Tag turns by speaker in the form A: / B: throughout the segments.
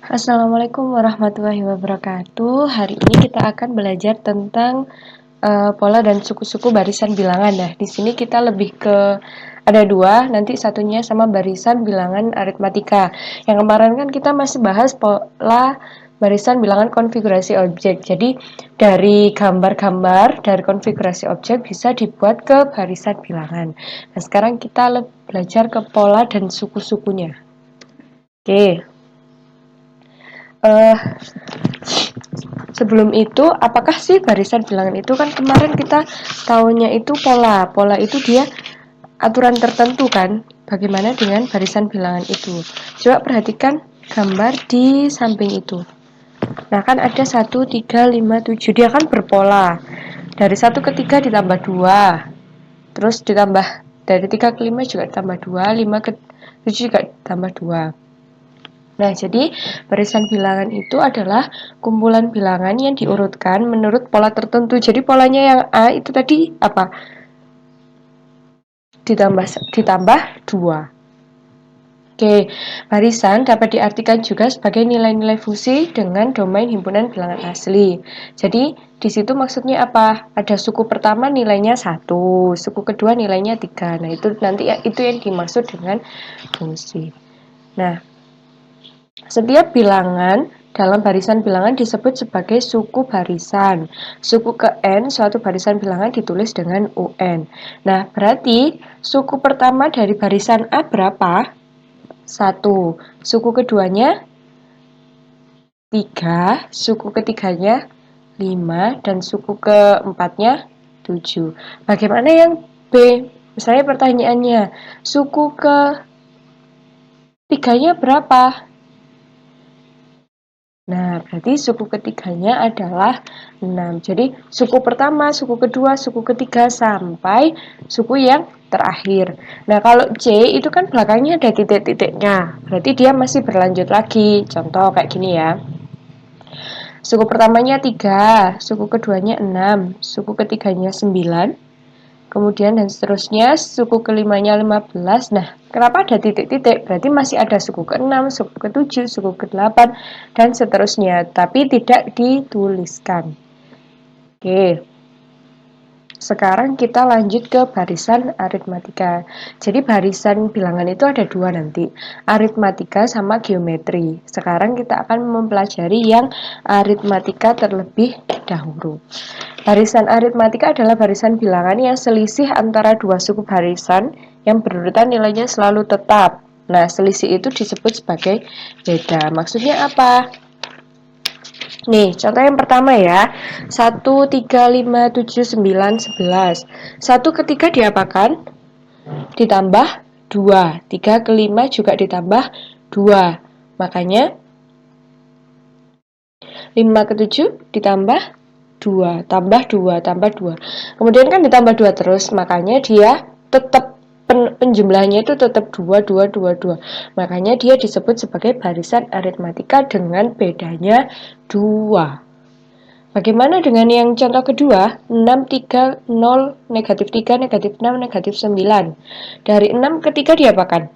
A: Assalamualaikum warahmatullahi wabarakatuh. Hari ini kita akan belajar tentang pola dan suku-suku barisan bilangan. Nah, di sini kita lebih ke ada dua, nanti satunya sama barisan bilangan aritmatika. Yang kemarin kan kita masih bahas pola barisan bilangan konfigurasi objek. Jadi dari gambar-gambar dari konfigurasi objek bisa dibuat ke barisan bilangan. Nah, sekarang kita belajar ke pola dan suku-sukunya. Oke. Sebelum itu, apakah sih barisan bilangan itu? Kan kemarin kita tahunya itu pola. Pola itu dia aturan tertentu kan? Bagaimana dengan barisan bilangan itu? Coba perhatikan gambar di samping itu. Nah, kan ada 1, 3, 5, 7. Dia kan berpola. Dari 1 ke 3 ditambah 2. Terus ditambah dari 3 ke 5 juga ditambah 2. 5 ke 7 juga ditambah 2. Nah, jadi barisan bilangan itu adalah kumpulan bilangan yang diurutkan menurut pola tertentu. Jadi polanya yang A itu tadi apa? Ditambah 2. Oke, barisan dapat diartikan juga sebagai nilai-nilai fungsi dengan domain himpunan bilangan asli. Jadi, di situ maksudnya apa? Ada suku pertama nilainya 1, suku kedua nilainya 3. Nah, itu nanti itu yang dimaksud dengan fungsi. Nah, setiap bilangan dalam barisan bilangan disebut sebagai suku barisan. Suku ke N, suatu barisan bilangan ditulis dengan UN. Nah, berarti suku pertama dari barisan A berapa? 1. Suku keduanya 3, suku ketiganya 5, dan suku keempatnya 7. Bagaimana yang B? Misalnya pertanyaannya, suku ketiganya berapa? Nah, berarti suku ketiganya adalah 6. Jadi, suku pertama, suku kedua, suku ketiga, sampai suku yang terakhir. Nah, kalau C itu kan belakangnya ada titik-titiknya. Berarti dia masih berlanjut lagi. Contoh kayak gini ya. Suku pertamanya 3, suku keduanya 6, suku ketiganya 9, kemudian dan seterusnya, suku kelimanya 15. Nah, kenapa ada titik-titik? Berarti masih ada suku ke-6, suku ke-7, suku ke-8, dan seterusnya. Tapi tidak dituliskan. Oke. Sekarang kita lanjut ke barisan aritmatika. Jadi barisan bilangan itu ada dua nanti, aritmatika sama geometri. Sekarang kita akan mempelajari yang aritmatika terlebih dahulu. Barisan aritmatika adalah barisan bilangan yang selisih antara dua suku barisan yang berurutan nilainya selalu tetap. Nah, selisih itu disebut sebagai beda. Maksudnya apa? Nih, contoh yang pertama ya. 1, 3, 5, 7, 9, 11. 1 ke 3 diapakan? Ditambah 2. 3 ke 5 juga ditambah 2. Makanya 5 ke 7 ditambah 2. Tambah 2, tambah 2. Kemudian kan ditambah 2 terus. Makanya dia tetap penjumlahannya itu tetap 2, 2, 2, 2. Makanya dia disebut sebagai barisan aritmatika dengan bedanya 2. Bagaimana dengan yang contoh kedua? 6, 3, 0, negatif 3, negatif 6, negatif 9. Dari 6 ke 3 diapakan?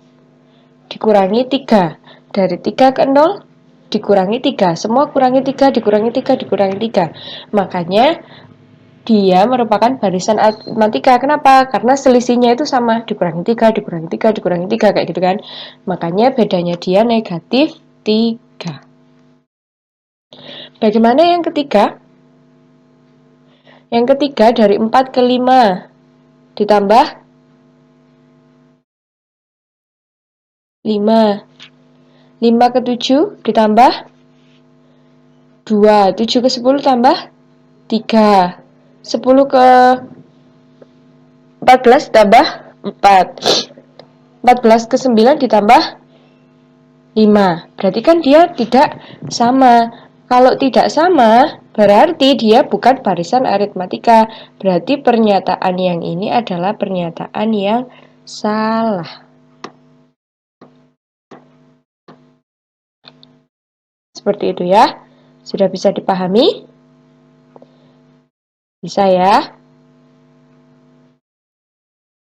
A: Dikurangi 3. Dari 3 ke 0 dikurangi 3. Semua kurangi 3, dikurangi 3, dikurangi 3. Makanya dia merupakan barisan aritmatika. Kenapa? Karena selisihnya itu sama, dikurangi 3, dikurangi 3, dikurangi 3, kayak gitu kan. Makanya bedanya dia negatif 3. Bagaimana yang ketiga? Yang ketiga dari 4 ke 5 ditambah 5. 5 ke 7 ditambah 2. 7 ke 10 tambah 3. 10 ke 14 tambah 4. 14 ke 9 ditambah 5. Berarti kan dia tidak sama. Kalau tidak sama, berarti dia bukan barisan aritmatika. Berarti pernyataan yang ini adalah pernyataan yang salah. Seperti itu ya. Sudah bisa dipahami? Bisa ya?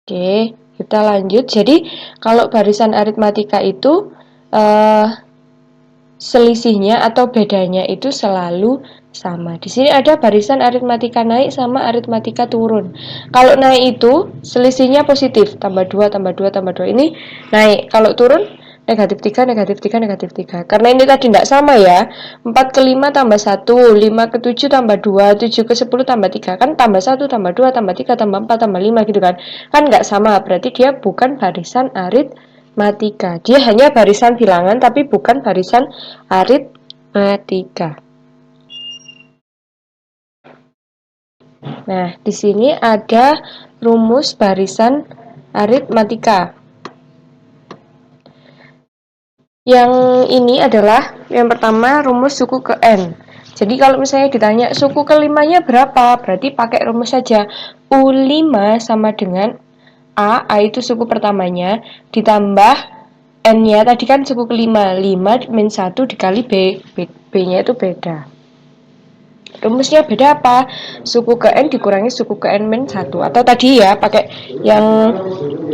A: Oke, kita lanjut. Jadi, kalau barisan aritmatika itu selisihnya atau bedanya itu selalu sama. Di sini ada barisan aritmatika naik sama aritmatika turun. Kalau naik itu selisihnya positif, tambah 2, tambah 2, tambah 2. Ini naik. Kalau turun, negatif 3, negatif 3, negatif 3. Karena ini tadi tidak sama ya. 4 ke 5 tambah 1, 5 ke 7 tambah 2, 7 ke 10 tambah 3. Kan tambah 1, tambah 2, tambah 3, tambah 4, tambah 5 gitu kan. Kan nggak sama, berarti dia bukan barisan aritmatika. Dia hanya barisan bilangan tapi bukan barisan aritmatika. Nah, di sini ada rumus barisan aritmatika. Yang ini adalah yang pertama rumus suku ke N. Jadi kalau misalnya ditanya suku kelimanya berapa, berarti pakai rumus saja. U5 sama dengan A itu suku pertamanya, ditambah N-nya, tadi kan suku kelima, 5 min 1 dikali B, B-nya itu beda. Rumusnya beda apa? Suku ke N dikurangi suku ke N min 1. Atau tadi ya, pakai yang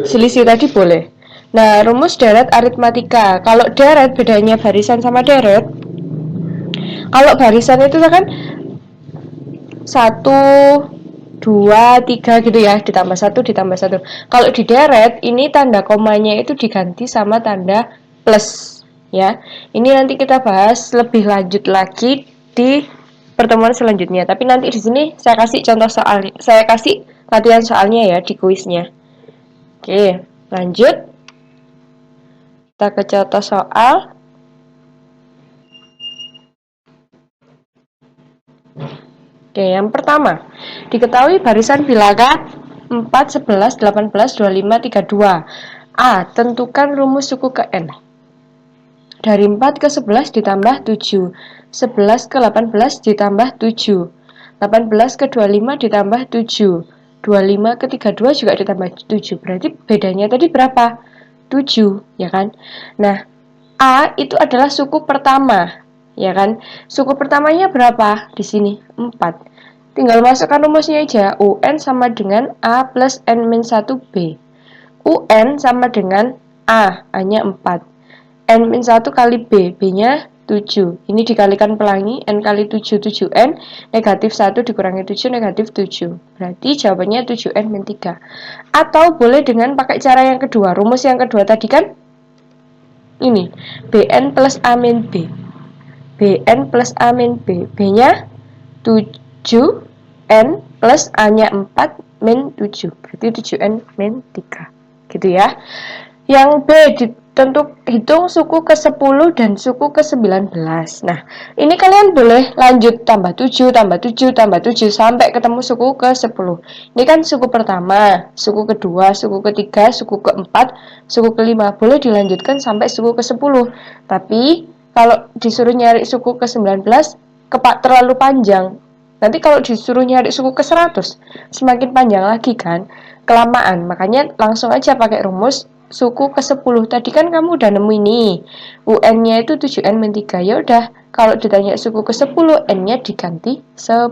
A: selisih tadi boleh. Nah, rumus deret aritmatika. Kalau deret bedanya barisan sama deret. Kalau barisan itu kan 1, 2, 3 gitu ya, ditambah 1, ditambah 1. Kalau di deret, ini tanda komanya itu diganti sama tanda plus. Ya, ini nanti kita bahas lebih lanjut lagi di pertemuan selanjutnya. Tapi nanti di sini saya kasih contoh soal, saya kasih latihan soalnya ya di kuisnya. Oke, lanjut. Kita ke contoh soal. Oke, yang pertama. Diketahui barisan bilangan 4, 11, 18, 25, 32. A. Tentukan rumus suku ke N. Dari 4 ke 11 ditambah 7. 11 ke 18 ditambah 7. 18 ke 25 ditambah 7. 25 ke 32 juga ditambah 7. Berarti bedanya tadi berapa? 7, ya kan? Nah, A itu adalah suku pertama, ya kan? Suku pertamanya berapa? Di sini 4. Tinggal masukkan rumusnya aja. UN sama dengan A plus N-1B. UN sama dengan A-nya 4. N-1 kali B, B-nya 7. Ini dikalikan pelangi, N kali 7, 7N, negatif 1 dikurangi 7, negatif 7. Berarti jawabannya 7N-3. Atau boleh dengan pakai cara yang kedua. Rumus yang kedua tadi kan ini, BN plus A min B. BN plus A min B. B-nya 7, N plus A-nya 4 min 7. Berarti 7N min 3. Gitu ya. Yang B ditentu hitung suku ke-10 dan suku ke-19. Nah, ini kalian boleh lanjut tambah 7, tambah 7, tambah 7 sampai ketemu suku ke-10. Ini kan suku pertama, suku kedua, suku ketiga, suku keempat, suku kelima. Boleh dilanjutkan sampai suku ke-10. Tapi kalau disuruh nyari suku ke-19 terlalu panjang. Nanti kalau disuruh nyari suku ke-100 semakin panjang lagi kan, kelamaan. Makanya langsung aja pakai rumus suku ke-10. Tadi kan kamu udah nemu ini. UN-nya itu 7N-3. Ya udah, kalau ditanya suku ke-10, N-nya diganti 10.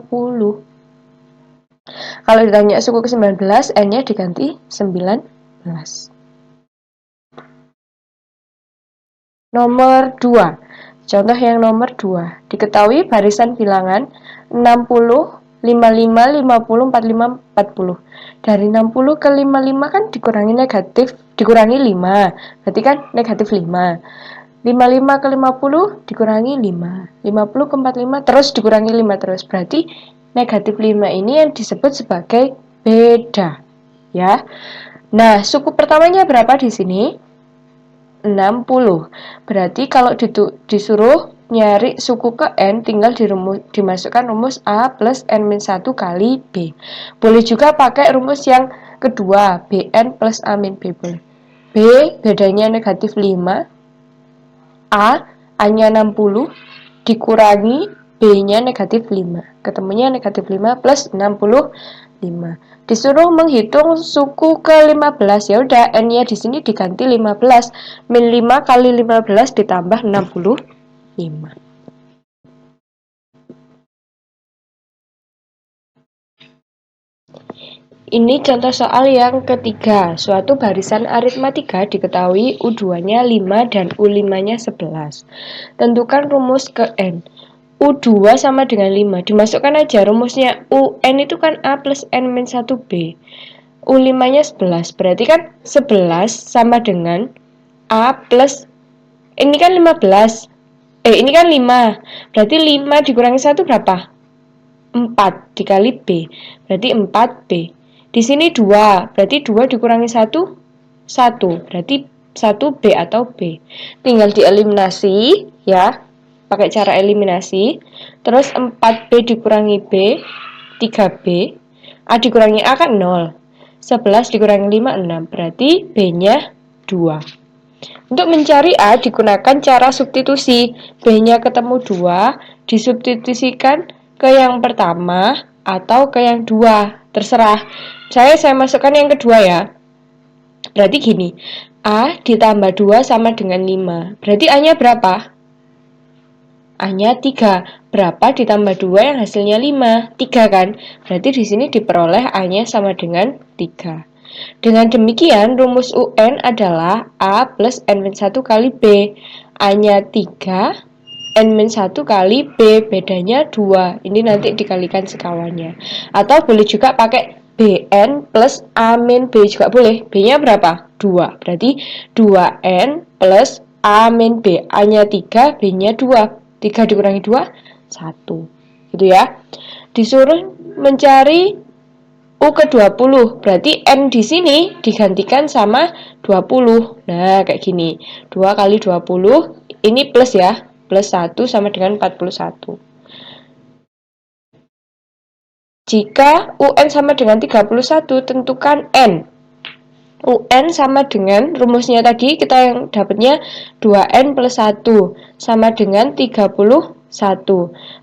A: Kalau ditanya suku ke-19, N-nya diganti 19. Nomor 2. Contoh yang nomor 2. Diketahui barisan bilangan 60, 55, 50, 45, 40. Dari 60 ke 55 kan dikurangi negatif, dikurangi 5. Berarti kan negatif 5. 55 ke 50 dikurangi 5. 50 ke 45 terus dikurangi 5 terus. Berarti negatif 5 ini yang disebut sebagai beda. Ya. Nah, suku pertamanya berapa di sini? 60. Berarti kalau disuruh nyari suku ke N, tinggal dimasukkan rumus A plus N-1 kali B. Boleh juga pakai rumus yang kedua, BN plus A min B. Boleh. B bedanya negatif 5, A-nya 60, dikurangi B-nya negatif 5. Ketemunya negatif 5 plus 65. Disuruh menghitung suku ke-15, ya udah N-nya di sini diganti 15. Min 5 kali 15 ditambah 65. Ini contoh soal yang ketiga. Suatu barisan aritmatika diketahui U2-nya 5 dan U5-nya 11. Tentukan rumus ke N. U2 sama dengan 5. Dimasukkan aja rumusnya. UN itu kan A plus N min 1B. U5-nya 11. Berarti kan 11 sama dengan A plus, ini kan 15. Ini kan 5. Berarti 5 dikurangi 1 berapa? 4 dikali B. Berarti 4B. Di sini 2, berarti 2 dikurangi 1, 1. Berarti 1B atau B. Tinggal dieliminasi ya, pakai cara eliminasi. Terus 4B dikurangi B, 3B. A dikurangi A kan 0. 11 dikurangi 5, 6. Berarti B-nya 2. Untuk mencari A digunakan cara substitusi. B-nya ketemu 2, disubstitusikan ke yang pertama atau ke yang 2. Terserah. Saya masukkan yang kedua ya. Berarti gini, A ditambah 2 sama dengan 5. Berarti A-nya berapa? A-nya 3. Berapa ditambah 2 yang hasilnya 5? 3 kan? Berarti di sini diperoleh A-nya sama dengan 3. Dengan demikian, rumus UN adalah A plus N-1 kali B. A-nya 3, N-1 kali B, bedanya 2. Ini nanti dikalikan sekawannya. Atau boleh juga pakai BN plus A min B juga boleh. B-nya berapa? 2. Berarti 2N plus A min B. A-nya 3, B-nya 2. 3 dikurangi 2, 1. Gitu ya. Disuruh mencari U ke-20. Berarti N di sini digantikan sama 20. Nah, kayak gini. 2 kali 20, ini plus ya. Plus 1 sama dengan 41. Jika UN sama dengan 31, tentukan N. UN sama dengan rumusnya tadi kita yang dapatnya 2N plus 1 sama dengan 31.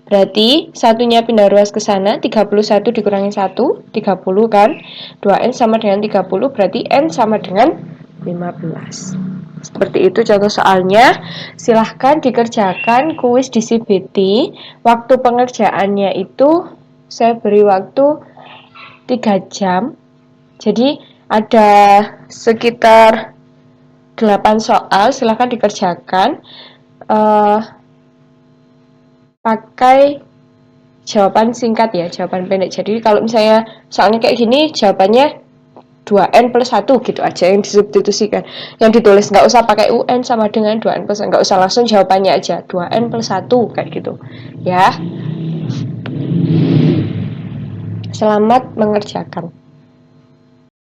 A: Berarti satunya pindah ruas ke sana, 31 dikurangi 1, 30 kan. 2N sama dengan 30, berarti N sama dengan 15. Seperti itu contoh soalnya. Silahkan dikerjakan kuis di CBT. Waktu pengerjaannya itu saya beri waktu 3 jam. Jadi ada sekitar 8 soal, silahkan dikerjakan pakai jawaban singkat ya, jawaban pendek. Jadi kalau misalnya soalnya kayak gini, jawabannya 2N plus 1 gitu aja yang disubstitusikan. Yang ditulis nggak usah pakai UN sama dengan 2N plus 1, nggak usah, langsung jawabannya aja 2N plus 1 kayak gitu ya. Selamat mengerjakan.